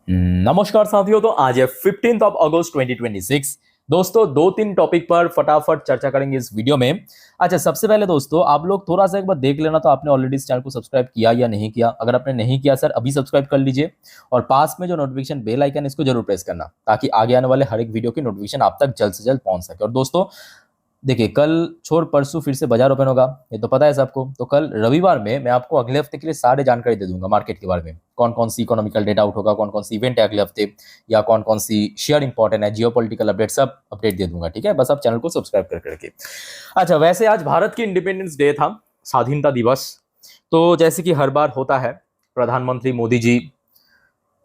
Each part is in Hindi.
नमस्कार साथियों। तो आज है 15 अगस्त 2026। दोस्तों दो तीन टॉपिक पर फटाफट चर्चा करेंगे इस वीडियो में। अच्छा, सबसे पहले दोस्तों आप लोग थोड़ा सा एक बार देख लेना, तो आपने ऑलरेडी इस चैनल को सब्सक्राइब किया या नहीं किया। अगर आपने नहीं किया सर, अभी सब्सक्राइब कर लीजिए और पास में जो नोटिफिकेशन बेल आइकन है इसको जरूर प्रेस करना, ताकि आगे आने वाले हर एक वीडियो की नोटिफिकेशन आप तक जल्द से जल्द पहुंच सके। और दोस्तों देखिए, कल छोड़ परसों फिर से बाजार ओपन होगा, ये तो पता है सबको। तो कल रविवार में मैं आपको अगले हफ्ते के लिए सारे जानकारी दे दूंगा मार्केट के बारे में। कौन कौन सी इकोनॉमिकल डेटा आउट होगा, कौन कौन सी इवेंट है अगले हफ्ते, या कौन कौन सी शेयर इंपॉर्टेंट है, जियोपॉलिटिकल अपडेट, सब अपडेट दे दूंगा। ठीक है, बस आप चैनल को सब्सक्राइब कर करके। अच्छा, वैसे आज भारत की इंडिपेंडेंस डे था, स्वाधीनता दिवस। तो जैसे कि हर बार होता है, प्रधानमंत्री मोदी जी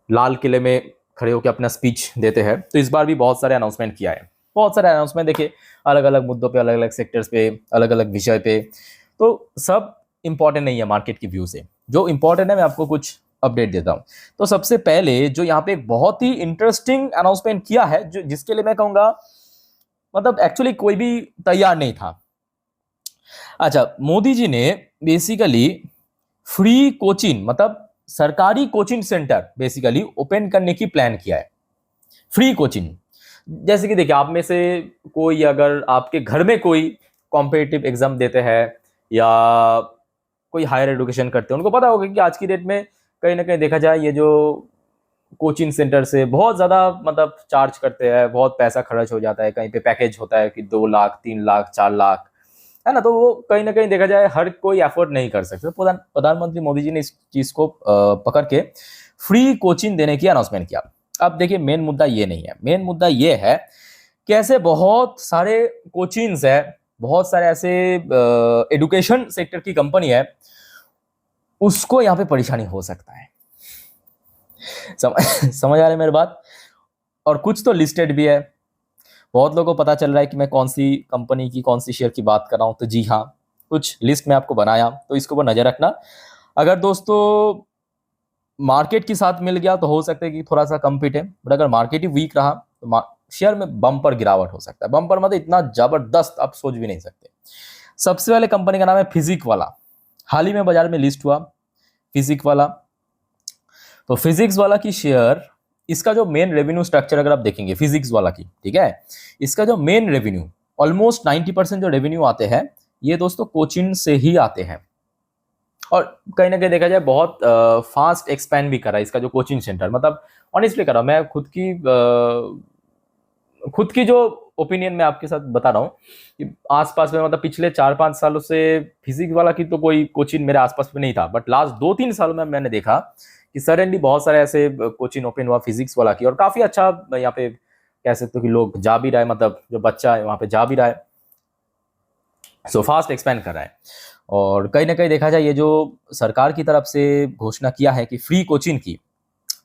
लाल किले में खड़े होकर अपना स्पीच देते हैं। तो इस बार भी बहुत सारे अनाउंसमेंट किया है, बहुत सारे अनाउंसमेंट। देखिए, अलग अलग मुद्दों पे, अलग अलग सेक्टर्स पे, अलग अलग विषय पे। तो सब इंपॉर्टेंट नहीं है मार्केट की व्यू से, जो इंपॉर्टेंट है मैं आपको कुछ अपडेट देता हूं। तो सबसे पहले जो यहाँ पे एक बहुत ही इंटरेस्टिंग अनाउंसमेंट किया है, जो जिसके लिए मैं कहूंगा मतलब एक्चुअली कोई भी तैयार नहीं था। अच्छा, मोदी जी ने बेसिकली फ्री कोचिंग, मतलब सरकारी कोचिंग सेंटर बेसिकली ओपन करने की प्लान किया है। फ्री कोचिंग, जैसे कि देखिए, आप में से कोई अगर आपके घर में कोई कॉम्पिटिटिव एग्जाम देते हैं या कोई हायर एजुकेशन करते हैं, उनको पता होगा कि आज की डेट में कहीं ना कहीं देखा जाए, ये जो कोचिंग सेंटर से बहुत ज़्यादा मतलब चार्ज करते हैं, बहुत पैसा खर्च हो जाता है। कहीं पे पैकेज होता है कि 2 लाख, 3 लाख, 4 लाख, है ना। तो वो कहीं ना कहीं देखा जाए हर कोई अफोर्ड नहीं कर सकता। प्रधानमंत्री मोदी जी ने इस चीज़ को पकड़ के फ्री कोचिंग देने की अनाउंसमेंट किया। अब देखिए, मेन मुद्दा ये नहीं है, मेन मुद्दा ये है कि ऐसे बहुत सारे कोचिंग्स है, बहुत सारे ऐसे एजुकेशन सेक्टर की कंपनी है, उसको यहाँ पे परेशानी हो सकता है। समझ आ रही है मेरी बात। और कुछ तो लिस्टेड भी है। बहुत लोगों को पता चल रहा है कि मैं कौन सी कंपनी की, कौन सी शेयर की बात कर रहा हूं। तो जी हाँ, कुछ लिस्ट में आपको बनाया, तो इसको ऊपर नजर रखना। अगर दोस्तों मार्केट के साथ मिल गया तो हो सकता है कि थोड़ा सा कम फिट है, बट अगर मार्केट ही वीक रहा तो शेयर में बम्पर गिरावट हो सकता है। बम्पर मतलब इतना जबरदस्त आप सोच भी नहीं सकते। सबसे पहले कंपनी का नाम है फिजिक वाला। हाल ही में बाजार में लिस्ट हुआ फिजिक वाला। तो फिजिक्स वाला की शेयर, इसका जो मेन रेवेन्यू स्ट्रक्चर अगर आप देखेंगे फिजिक्स वाला की, ठीक है, इसका जो मेन रेवेन्यू ऑलमोस्ट 90% जो रेवेन्यू आते हैं, ये दोस्तों कोचिंग से ही आते हैं। और कहीं ना कहीं देखा जाए बहुत फास्ट एक्सपैंड भी कर रहा है इसका जो कोचिंग सेंटर। मतलब ऑनेस्टली कर रहा हूँ मैं, खुद की जो ओपिनियन मैं आपके साथ बता रहा हूँ कि आसपास में, मतलब पिछले 4-5 सालों से फिजिक्स वाला की तो कोई कोचिंग मेरे आसपास में नहीं था, बट लास्ट 2-3 सालों में मैंने देखा कि सडनली बहुत सारे ऐसे कोचिंग ओपन हुआ फिजिक्स वाला की, और काफी अच्छा यहाँ पे कह सकते हो कि लोग जा भी रहा है, मतलब जो बच्चा है वहाँ पे जा भी रहा है। सो फास्ट एक्सपैंड कर रहा है। और कहीं ना कहीं देखा जाए, ये जो सरकार की तरफ से घोषणा किया है कि फ्री कोचिंग की,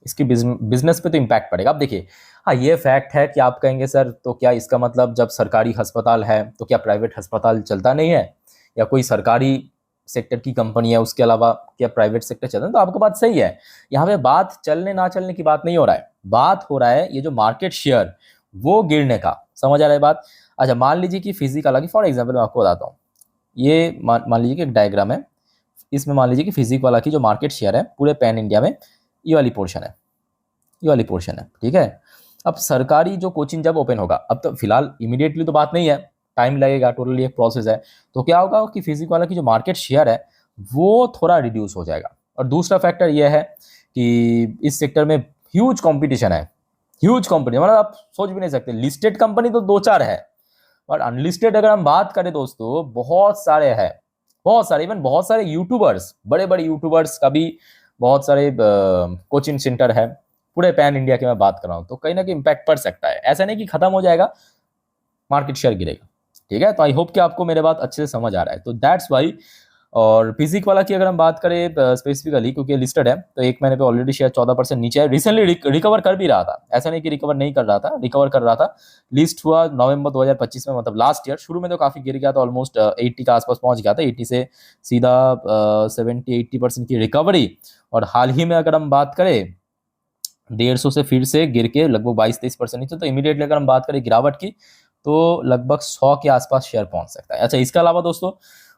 इसकी बिजनेस पे तो इम्पैक्ट पड़ेगा। अब देखिए, हाँ ये फैक्ट है कि आप कहेंगे सर तो क्या इसका मतलब जब सरकारी अस्पताल है तो क्या प्राइवेट अस्पताल चलता नहीं है, या कोई सरकारी सेक्टर की कंपनी है उसके अलावा क्या प्राइवेट सेक्टर चलता है। तो आपको बात सही है, यहाँ पे बात चलने ना चलने की बात नहीं हो रहा है, बात हो रहा है ये जो मार्केट शेयर वो गिरने का। समझ आ रहा है बात। अच्छा, मान लीजिए कि फिजिक अलग, फॉर एग्जाम्पल मैं आपको बताता हूँ। ये मान लीजिए कि एक डायग्राम है, इसमें मान लीजिए कि फिजिक वाला की जो मार्केट शेयर है पूरे पैन इंडिया में, ये वाली पोर्शन है, ये वाली पोर्शन है, ठीक है। अब सरकारी जो कोचिंग जब ओपन होगा, अब तो फिलहाल इमीडिएटली तो बात नहीं है, टाइम लगेगा, टोटली एक प्रोसेस है। तो क्या होगा कि फिजिक वाला की जो मार्केट शेयर है वो थोड़ा रिड्यूस हो जाएगा। और दूसरा फैक्टर ये है कि इस सेक्टर में ह्यूज कंपटीशन है, ह्यूज कंपनी, मतलब आप सोच भी नहीं सकते। लिस्टेड कंपनी तो 2-4 है, और अनलिस्टेड अगर हम बात करें दोस्तों, बहुत सारे हैं, बहुत सारे। इवन बहुत सारे यूट्यूबर्स, बड़े बड़े यूट्यूबर्स का भी बहुत सारे कोचिंग सेंटर है पूरे पैन इंडिया की मैं बात कर रहा हूँ। तो कहीं ना कहीं इम्पैक्ट पड़ सकता है, ऐसा नहीं कि खत्म हो जाएगा, मार्केट शेयर गिरेगा। ठीक है, तो आई होप कि आपको मेरे बात अच्छे से समझ आ रहा है। तो दैट्स वाई। और फिजिक वाला की अगर हम बात करें स्पेसिफिकली, क्योंकि लिस्टेड है, तो एक महीने पे ऑलरेडी शेयर 14% नीचे है। रिसेंटली रिकवर कर भी रहा था, ऐसा नहीं कि रिकवर नहीं कर रहा था, रिकवर कर रहा था। लिस्ट हुआ नवंबर 2025 में, मतलब लास्ट ईयर। शुरू में तो काफी गिर गया था, ऑलमोस्ट 80 के आसपास पहुंच गया था, 80 से सीधा 70-80% की रिकवरी। और हाल ही में अगर हम बात करें 150 से फिर से गिर के लगभग 22-23% नीचे। तो इमीडिएटली अगर हम बात करें गिरावट की, तो लगभग 100 के आसपास शेयर पहुंच सकता है। अच्छा, इसके अलावा दोस्तों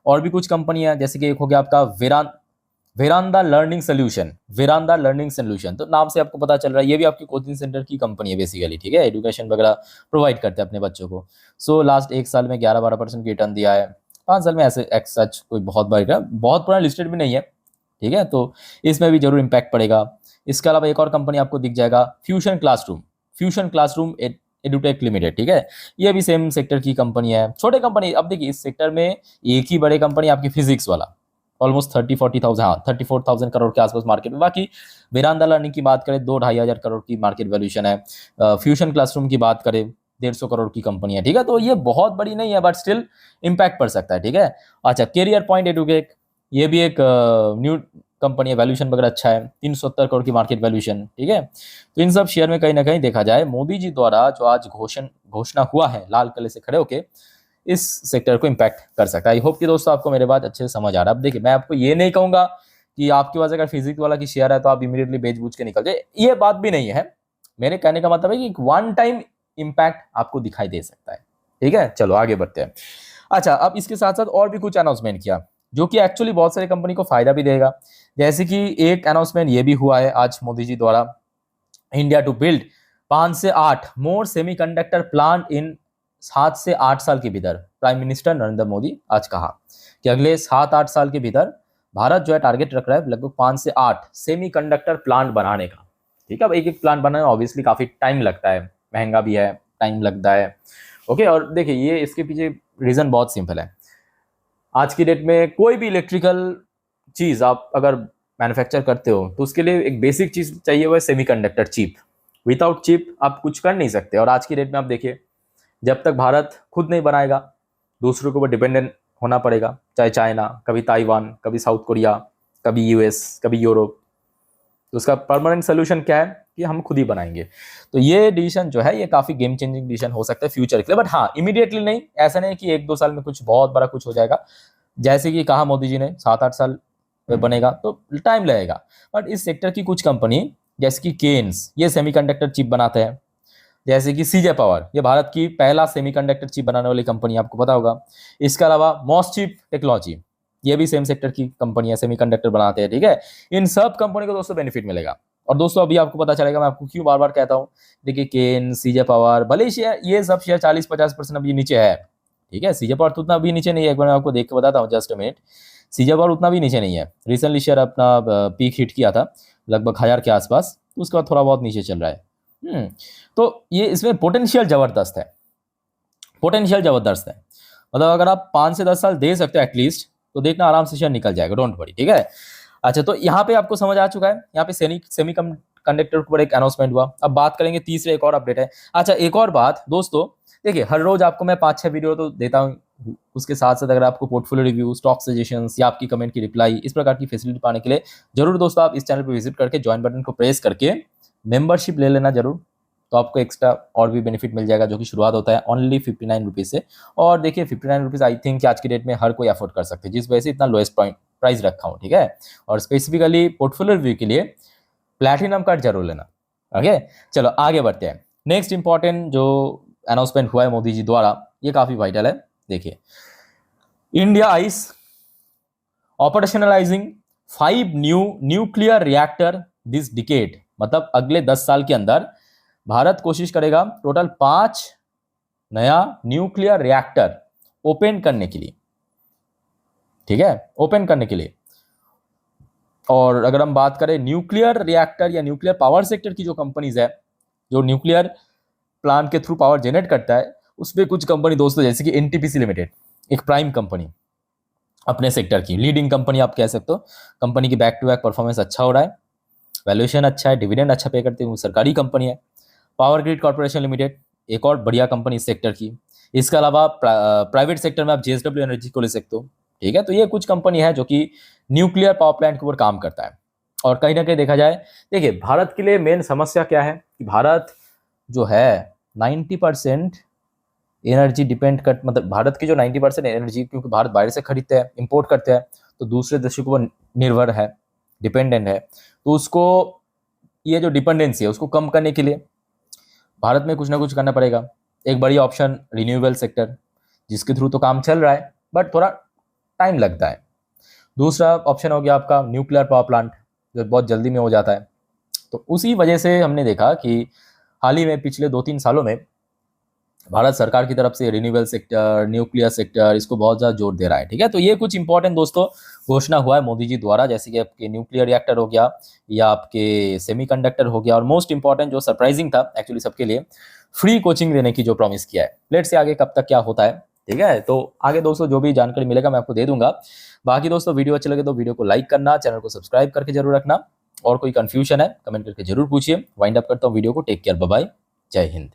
और भी कुछ कंपनी है, जैसे कि एक हो गया आपका वेदांत वेरांदा लर्निंग सोल्यूशन, वेरांदा लर्निंग सोल्यूशन, तो नाम से आपको पता चल रहा है ये भी आपकी कोचिंग सेंटर की कंपनी है बेसिकली, ठीक है, एजुकेशन वगैरह प्रोवाइड करते हैं अपने बच्चों को। सो लास्ट 1 साल में 11-12% की रिटर्न दिया है, 5 साल में ऐसे एक्स सच कोई बहुत बड़ा, बहुत पुराना लिस्टेड भी नहीं है, ठीक है, तो इसमें भी जरूर इम्पैक्ट पड़ेगा। इसके अलावा एक और कंपनी आपको दिख जाएगा, fusion classroom, fusion classroom edutech limited, ठीक है, ये भी सेम सेक्टर की कंपनी है, छोटे कंपनी। अब देखिए इस सेक्टर में एक ही बड़े कंपनी आपकी फिजिक्स वाला, ऑलमोस्ट 30-40,000, हाँ 34,000 करोड़ के आसपास मार्केट में। बाकी वेरांदा लर्निंग की बात करें 2-2,500 करोड़ की मार्केट वैल्यूएशन है। फ्यूशन क्लासरूम की बात करें 150 करोड़ की कंपनी है, ठीक है, तो ये बहुत बड़ी नहीं है बट स्टिल इम्पैक्ट पड़ सकता है, ठीक है। अच्छा, कैरियर पॉइंट एडुकेट, ये भी एक न्यू कंपनी है, वैल्यूएशन वगैरह अच्छा है, 370 करोड़ की मार्केट वैल्यूएशन, ठीक है। तो इन सब शेयर में कहीं ना कहीं देखा जाए मोदी जी द्वारा जो आज घोषणा हुआ है लाल किले से खड़े होके, इस सेक्टर को इम्पैक्ट कर सकता है। आई होप कि दोस्तों आपको मेरे बात अच्छे से समझ आ रहा है। अब देखिए मैं आपको ये नहीं कहूंगा कि आपके पास अगर फिजिक्स वाला की शेयर है तो आप इमीडिएटली बेच बूझ के निकल जाए, ये बात भी नहीं है। मेरे कहने का मतलब है कि वन टाइम इम्पैक्ट आपको दिखाई दे सकता है, ठीक है। चलो आगे बढ़ते हैं। अच्छा, अब इसके साथ साथ और भी कुछ अनाउंसमेंट किया जो कि एक्चुअली बहुत सारी कंपनी को फायदा भी देगा। जैसे कि एक अनाउंसमेंट ये भी हुआ है आज मोदी जी द्वारा, इंडिया टू बिल्ड 5 से 8 मोर सेमीकंडक्टर प्लांट इन 7 से 8 साल के भीतर। प्राइम मिनिस्टर नरेंद्र मोदी आज कहा कि अगले 7-8 साल के भीतर भारत जो है टारगेट रख रहा है लगभग 5 से 8 सेमीकंडक्टर प्लांट बनाने का, ठीक है। अब एक एक प्लांट बनाने में ऑब्वियसली काफी टाइम लगता है, महंगा भी है, टाइम लगता है, ओके। और देखिए ये इसके पीछे रीजन बहुत सिंपल है। आज की डेट में कोई भी इलेक्ट्रिकल चीज आप अगर मैन्युफैक्चर करते हो तो उसके लिए एक बेसिक चीज चाहिए, वो है सेमीकंडक्टर चिप। विदाउट चिप आप कुछ कर नहीं सकते। और आज की डेट में आप देखिए जब तक भारत खुद नहीं बनाएगा दूसरों के ऊपर डिपेंडेंट होना पड़ेगा, चाहे चाइना, कभी ताइवान, कभी साउथ कोरिया, कभी यूएस, कभी यूरोप। तो उसका परमानेंट सोल्यूशन क्या है कि हम खुद ही बनाएंगे। तो ये डिसीजन जो है ये काफी गेम चेंजिंग डिसीजन हो सकता है फ्यूचर के लिए, बट हाँ इमीडिएटली नहीं, ऐसा नहीं कि 1-2 साल में कुछ बहुत बड़ा कुछ हो जाएगा। जैसे कि कहा मोदी जी ने 7-8 साल में बनेगा तो टाइम लगेगा। बट इस सेक्टर की कुछ कंपनी जैसे कि केन्स, ये सेमीकंडक्टर चिप बनाते हैं। जैसे कि सीजे पावर, ये भारत की पहला सेमीकंडक्टर चिप बनाने वाली कंपनी, आपको पता होगा। इसके अलावा मॉसचिप टेक्नोलॉजी, ये भी सेम सेक्टर की कंपनी है, सेमीकंडक्टर बनाते हैं, ठीक है। इन सब कंपनी को दोस्तों बेनिफिट मिलेगा। और दोस्तों अभी आपको पता चलेगा मैं आपको क्यों बार बार कहता हूँ। देखिए केन, सीजे पावर, भले शेयर ये सब शेयर 40-50% अभी नीचे है, ठीक है। सीजे पावर तो उतना अभी नीचे नहीं है, एक बार मैं आपको देख के बताता हूँ, जस्ट मिनट। सीजे पावर उतना भी नीचे नहीं है, रिसेंटली शेयर अपना पीक हिट किया था लगभग 1000 के आसपास, तो उसके बाद थोड़ा बहुत नीचे चल रहा है। तो ये इसमें पोटेंशियल जबरदस्त है, पोटेंशियल जबरदस्त है। मतलब अगर आप 5 से 10 साल दे सकते हो एटलीस्ट तो देखना आराम से शेयर निकल जाएगा, डोंट वरी, ठीक है। अच्छा, तो यहाँ पे आपको समझ आ चुका है, यहाँ पे सेमी कंडक्टर के ऊपर एक अनाउंसमेंट हुआ। अब बात करेंगे तीसरे एक और अपडेट है। अच्छा, एक और बात दोस्तों, देखिए हर रोज आपको मैं 5-6 वीडियो तो देता हूँ, उसके साथ साथ अगर आपको पोर्टफोलियो रिव्यू, स्टॉक सजेशंस या आपकी कमेंट की रिप्लाई, इस प्रकार की फैसिलिटी पाने के लिए जरूर दोस्तों आप इस चैनल पर विजिट करके ज्वाइन बटन को प्रेस करके मेंबरशिप ले लेना जरूर। तो आपको एक्स्ट्रा और भी बेनिफिट मिल जाएगा, जो कि शुरुआत होता है ओनली 59 रुपीज़ से। और देखिए 59 रुपीज़ आई थिंक कि आज की डेट में हर कोई अफोर्ड कर सकते हैं, जिस वजह से इतना लोएस्ट प्राइस रखा हूँ, ठीक है। और स्पेसिफिकली पोर्टफोलियो रिव्यू के लिए प्लैटिनम कार्ड जरूर लेना, ओके। चलो आगे बढ़ते हैं। नेक्स्ट इंपॉर्टेंट जो अनाउंसमेंट हुआ है मोदी जी द्वारा, ये काफी वाइटल है। देखिए, India is operationalizing 5 new nuclear reactor this decade, मतलब अगले 10 साल के अंदर भारत कोशिश करेगा टोटल 5 नया न्यूक्लियर रिएक्टर ओपन करने के लिए, ठीक है, ओपन करने के लिए। और अगर हम बात करें न्यूक्लियर रिएक्टर या न्यूक्लियर पावर सेक्टर की जो कंपनीज है, जो न्यूक्लियर प्लांट के थ्रू पावर जनरेट करता है, उसमें कुछ कंपनी दोस्तों जैसे कि एनटीपीसी लिमिटेड, एक प्राइम कंपनी अपने सेक्टर की लीडिंग कंपनी आप कह सकते हो। कंपनी की बैक टू बैक परफॉर्मेंस अच्छा हो रहा है, वैल्यूएशन अच्छा है, डिविडेंड अच्छा पे करते हैं, सरकारी कंपनी है। पावर ग्रिड कॉर्पोरेशन लिमिटेड, एक और बढ़िया कंपनी इस सेक्टर की। इसके अलावा प्राइवेट सेक्टर में आप जेएसडब्ल्यू एनर्जी को ले सकते हो, ठीक है। तो ये कुछ कंपनी है जो कि न्यूक्लियर पावर प्लांट के ऊपर काम करता है। और कहीं ना कहीं देखा जाए, देखिए भारत के लिए मेन समस्या क्या है कि भारत जो है 90% एनर्जी डिपेंड कर, मतलब भारत की जो 90% एनर्जी, क्योंकि भारत बाहर से खरीदते हैं, इंपोर्ट करते हैं, तो दूसरे देशों के ऊपर निर्भर है, डिपेंडेंट है। तो उसको ये जो डिपेंडेंसी है उसको कम करने के लिए भारत में कुछ ना कुछ करना पड़ेगा। एक बड़ी ऑप्शन रिन्यूएबल सेक्टर, जिसके थ्रू तो काम चल रहा है बट थोड़ा टाइम लगता है। दूसरा ऑप्शन हो गया आपका न्यूक्लियर पावर प्लांट, जो बहुत जल्दी में हो जाता है। तो उसी वजह से हमने देखा कि हाल ही में पिछले 2-3 सालों में भारत सरकार की तरफ से रिन्यूएबल सेक्टर, न्यूक्लियर सेक्टर, इसको बहुत ज़्यादा जोर दे रहा है। ठीक है, तो ये कुछ इंपॉर्टेंट दोस्तों घोषणा हुआ है मोदी जी द्वारा, जैसे कि आपके न्यूक्लियर रिएक्टर हो गया या आपके सेमीकंडक्टर हो गया, और मोस्ट इंपॉर्टेंट जो सरप्राइजिंग था एक्चुअली सबके लिए, फ्री कोचिंग देने की जो प्रॉमिस किया है। लेट्स से आगे कब तक क्या होता है। ठीक है, तो आगे दोस्तों जो भी जानकारी मिलेगा मैं आपको दे दूंगा। बाकी दोस्तों वीडियो अच्छे लगे तो वीडियो को लाइक करना, चैनल को सब्सक्राइब करके जरूर रखना, और कोई कंफ्यूजन है कमेंट करके जरूर पूछिए। वाइंड अप करता हूँ वीडियो को। टेक केयर, बाय बाय, जय हिंद।